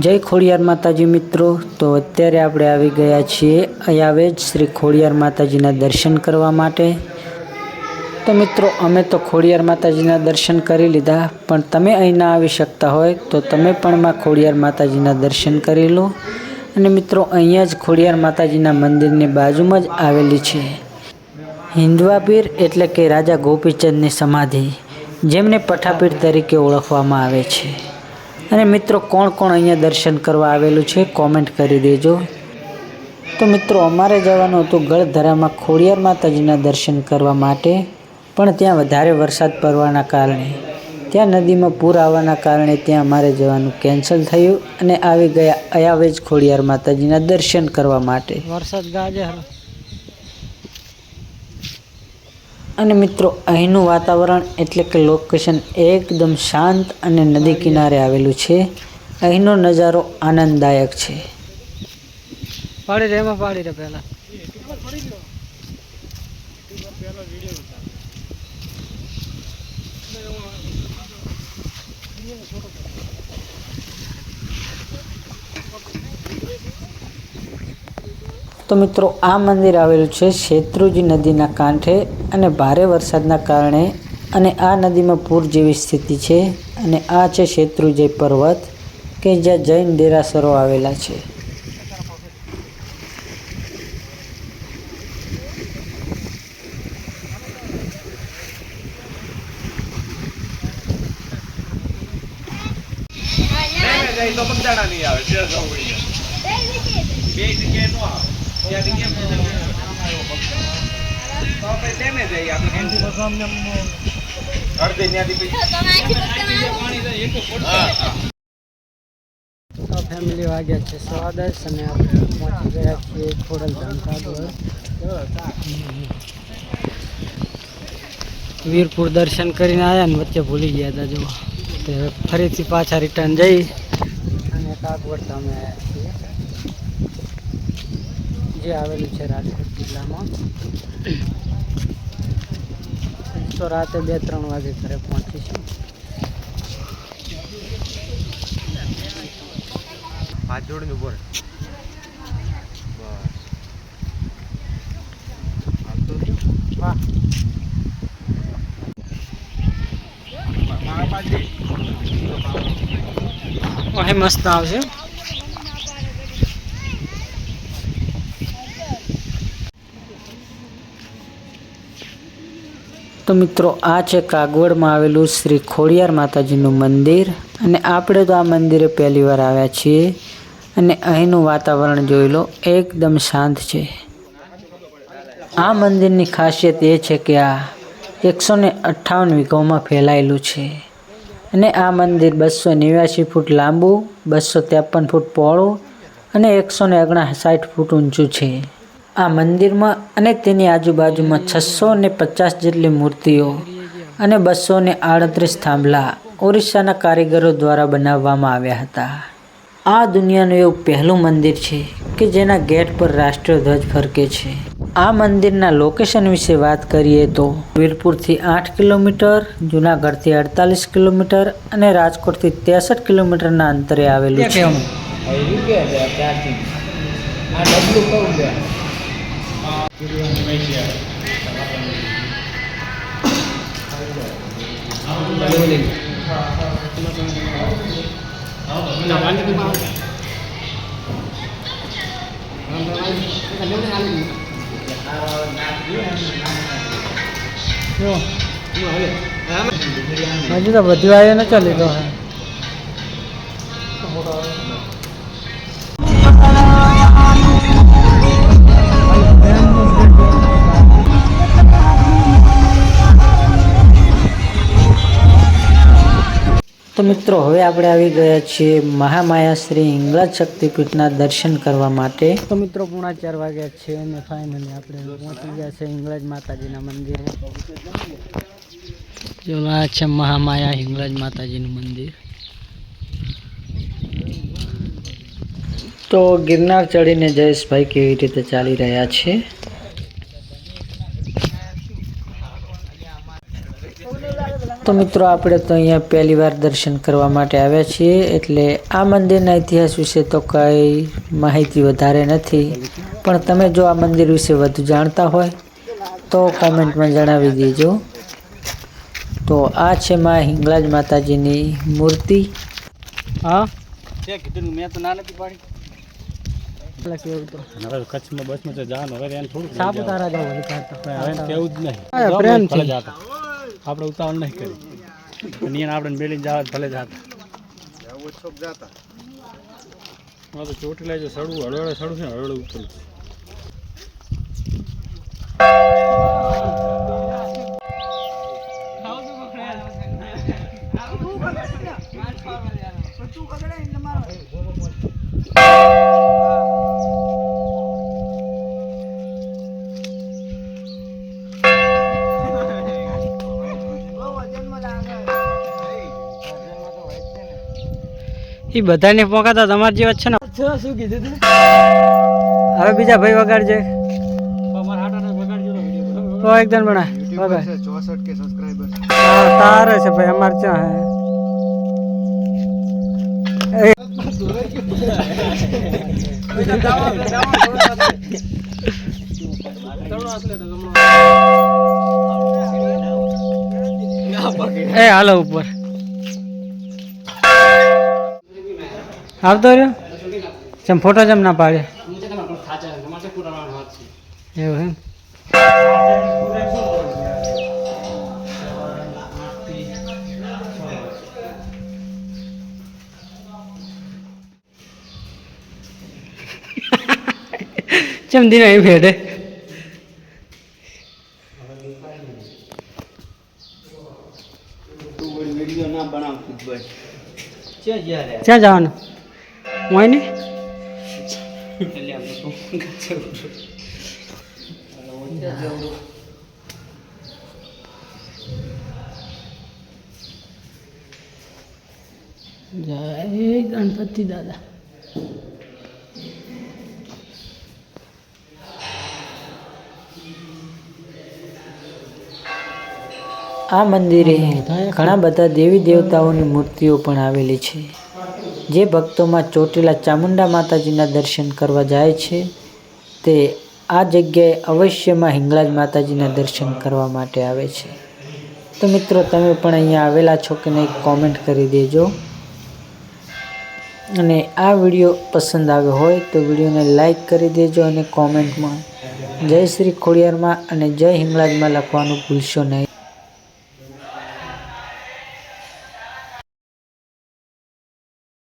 જય ખોડિયાર માતાજી મિત્રો, તો અત્યારે આપણે આવી ગયા છીએ અયાવેજ શ્રી ખોડિયાર માતાજીના દર્શન કરવા માટે। તો મિત્રો અમે તો ખોડિયાર માતાજીના દર્શન કરી લીધા, પણ તમે અહીં ના આવી શકતા હોય તો તમે પણ માં ખોડિયાર માતાજીના દર્શન કરી લો। અને મિત્રો અહીંયા જ ખોડિયાર માતાજીના મંદિરની બાજુમાં જ આવેલી છે હિંદવાપીર, એટલે કે રાજા ગોપીચંદની સમાધિ, જેમને પઠાપીર તરીકે ઓળખવામાં આવે છે। અને મિત્રો કોણ કોણ અહીંયા દર્શન કરવા આવેલું છે કોમેન્ટ કરી દેજો। તો મિત્રો અમારે જવાનું હતું ગળધરામાં ખોડિયાર માતાજીના દર્શન કરવા માટે, પણ ત્યાં વધારે વરસાદ પડવાના કારણે, ત્યાં નદીમાં પૂર આવવાના કારણે ત્યાં અમારે જવાનું કેન્સલ થયું અને આવી ગયા અયાવેજ ખોડિયાર માતાજીના દર્શન કરવા માટે। વરસાદ ગાજર અને મિત્રો અહીંનું વાતાવરણ એટલે કે લોકેશન એકદમ શાંત અને નદી કિનારે આવેલું છે। અહીંનો નજારો આનંદદાયક છે। તો મિત્રો આ મંદિર આવેલું છે શેત્રુંજી નદીના કાંઠે, અને ભારે વરસાદના કારણે અને આ નદીમાં પૂર જેવી સ્થિતિ છે। અને આ છે શેત્રુંજી પર્વત કે જ્યાં જૈન દેરાસરો આવેલા છે। તો બગદાણા નહીં આવે બે જગ્યાએ નો આવે ત્યાં ફેમિલી વાગ્યા છે 10:15 અને આપણે પહોંચી ગયા છીએ ખોડલધામ કાગવડ। વીરપુર દર્શન કરીને આવ્યા ને વચ્ચે ભૂલી ગયા હતા, જો તે ફરીથી પાછા રિટર્ન જઈ અને કાગવડ ધામે આવ્યા છીએ, જે આવેલું છે રાજકોટ જિલ્લામાં। તો રાતે 2-3 વાગે ઘરે પહોંચીશું। જોડે ઉભો રહે મસ્ત આવશે। તો મિત્રો આ છે કાગવડમાં આવેલું શ્રી ખોડિયાર માતાજીનું મંદિર, અને આપણે તો આ મંદિરે પહેલી વાર આવ્યા છીએ। અને અહીંનું વાતાવરણ જોઈ લો, એકદમ શાંત છે। આ મંદિરની ખાસિયત એ છે કે આ 158 વીઘોમાં ફેલાયેલું છે, અને આ મંદિર 289 ફૂટ લાંબુ, 253 ફૂટ પહોળું અને 159 ફૂટ ઊંચું છે। આ મંદિરમાં અને તેની આજુબાજુમાં 650 જેટલી મૂર્તિઓ અને 238 થાંભલા ઓરિસ્સાના કારીગરો દ્વારા બનાવવામાં આવ્યા હતા। આ દુનિયાનું એવું પહેલું મંદિર છે કે જેના ગેટ પર રાષ્ટ્રીય ધ્વજ ફરકે છે। આ મંદિરના લોકેશન વિશે વાત કરીએ તો વીરપુરથી 8 કિલોમીટર, જૂનાગઢથી 48 કિલોમીટર અને રાજકોટથી 63 કિલોમીટરના અંતરે આવેલું છે। હજુ તો બધું આવ્યો ન ચાલી તો તો મિત્રો હવે આપણે આવી ગયા છીએ મહામાયા શ્રી હિંગળાજ શક્તિપીઠના દર્શન કરવા માટે। તો મિત્રો 4:30 વાગ્યા છે અને ફાઇનલી આપણે પહોંચી ગયા છે હિંગળાજ માતાજીના મંદિરે। જો આ છે મહામાયા હિંગળાજ માતાજીનું મંદિર। તો ગિરનાર ચડીને જયેશભાઈ કેવી રીતે ચાલી રહ્યા છે। તો મિત્રો આપણે તો અહીંયા પહેલી વાર દર્શન કરવા માટે આવ્યા છીએ, એટલે આ મંદિરના ઇતિહાસ વિશે તો કંઈ માહિતી વધારે નથી, પણ તમે જો આ મંદિર વિશે વધુ જાણતા હોય તો કોમેન્ટમાં જણાવી દેજો. તો આ છે માં હિંગળાજ માતાજીની મૂર્તિ. હા કીધું મેં તો ના નથી પાડી. હવે કચ્છમાં બસમાં તો જવાનું, હવે એને થોડું સાપુતારા જાવ હવે કેવું જ નહીં. પ્રેમ છે. આપણે ઉતાવળ નહીં કરી અને એને આપણે બેલીને જવા ભલે જતા. તો ચોટી લાવજો, સડવું હળવડે સડવું છે, હળવડે ઉતરું. એ બધાને પોકાતા તમારી જેવા છે ને. શું કીધું તું? હવે બીજા ભાઈ વગાડજે. તો એકદમ બના વગાડ. 64 કે સબસ્ક્રાઇબર. હા તારે છે ભાઈ, અમાર ક્યાં હે. એ હાલો ઉપર આવતો રહ્યો. જેમ ફોટો જેમ ના પાડે એવું એમ. ચમ દિન અહીં ભેડે. ક્યાં જવાનું હોય ને? જય ગણપતિ દાદા. આ મંદિરે ઘણા બધા દેવી દેવતાઓની મૂર્તિઓ પણ આવેલી છે. જે ભક્તોમાં ચોટીલા ચામુંડા માતાજીના દર્શન કરવા જાય છે તે આ જગ્યાએ અવશ્યમાં હિંગળાજ માતાજીના દર્શન કરવા માટે આવે છે. તો મિત્રો તમે પણ અહીંયા આવેલા છો કે નહીં કોમેન્ટ કરી દેજો, અને આ વિડીયો પસંદ આવ્યો હોય તો વિડીયોને લાઈક કરી દેજો, અને કોમેન્ટમાં જય શ્રી ખોડિયારમાં અને જય હિંગળાજમાં લખવાનું ભૂલશો નહીં.